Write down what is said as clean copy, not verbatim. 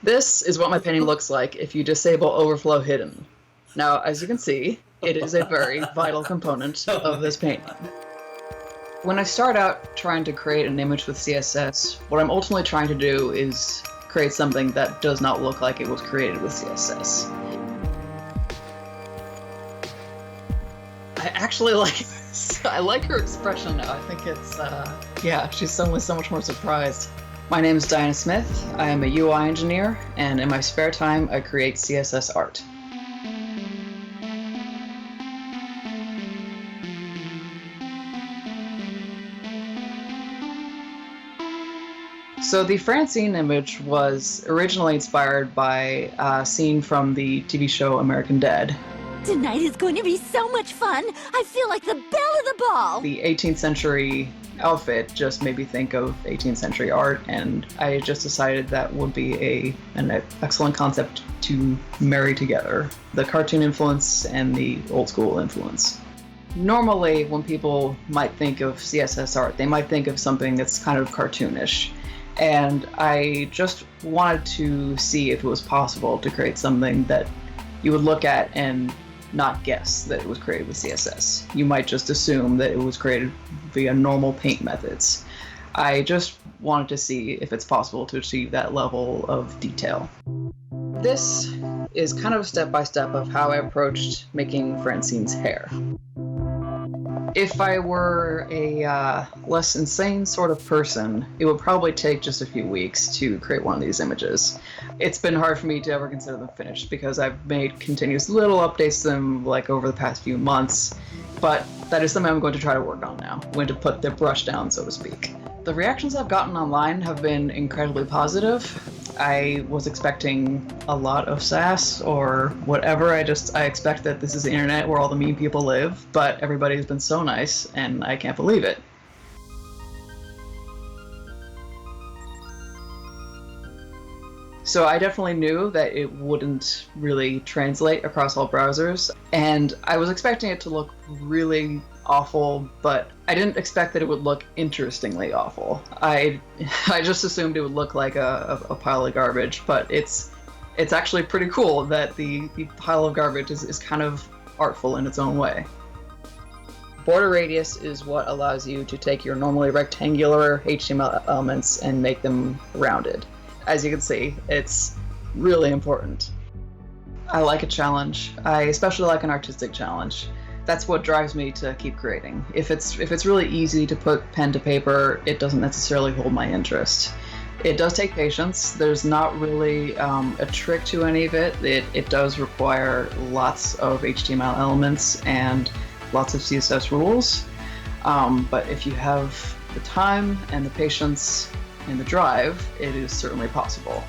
This is what my painting looks like if you disable overflow hidden. Now, as you can see, it is a very vital component of this painting. When I start out trying to create an image with CSS, what I'm ultimately trying to do is create something that does not look like it was created with CSS. I actually like this. I like her expression now. I think it's, yeah, she's suddenly so much more surprised. My name is Diana Smith. I am a UI engineer, and in my spare time, I create CSS art. So the Francine image was originally inspired by a scene from the TV show American Dad. Tonight is going to be so much fun! I feel like the belle of the ball! The 18th century outfit just made me think of 18th century art, and I just decided that would be an excellent concept to marry together, the cartoon influence and the old school influence. Normally, when people might think of CSS art, they might think of something that's kind of cartoonish. And I just wanted to see if it was possible to create something that you would look at and not guess that it was created with CSS. You might just assume that it was created via normal paint methods. I just wanted to see if it's possible to achieve that level of detail. This is kind of a step-by-step of how I approached making Francine's hair. If I were a less insane sort of person, it would probably take just a few weeks to create one of these images. It's been hard for me to ever consider them finished because I've made continuous little updates to them like over the past few months, but that is something I'm going to try to work on now. I'm going to put the brush down, so to speak. The reactions I've gotten online have been incredibly positive. I was expecting a lot of sass or whatever. I expect that this is the internet where all the mean people live, but everybody's been so nice and I can't believe it. So I definitely knew that it wouldn't really translate across all browsers, and I was expecting it to look really awful, but I didn't expect that it would look interestingly awful. I just assumed it would look like a pile of garbage, but it's actually pretty cool that the pile of garbage is kind of artful in its own way. Border radius is what allows you to take your normally rectangular HTML elements and make them rounded. As you can see, it's really important. I like a challenge. I especially like an artistic challenge. That's what drives me to keep creating. If it's really easy to put pen to paper, it doesn't necessarily hold my interest. It does take patience. There's not really a trick to any of it. It does require lots of HTML elements and lots of CSS rules. But if you have the time and the patience and the drive, it is certainly possible.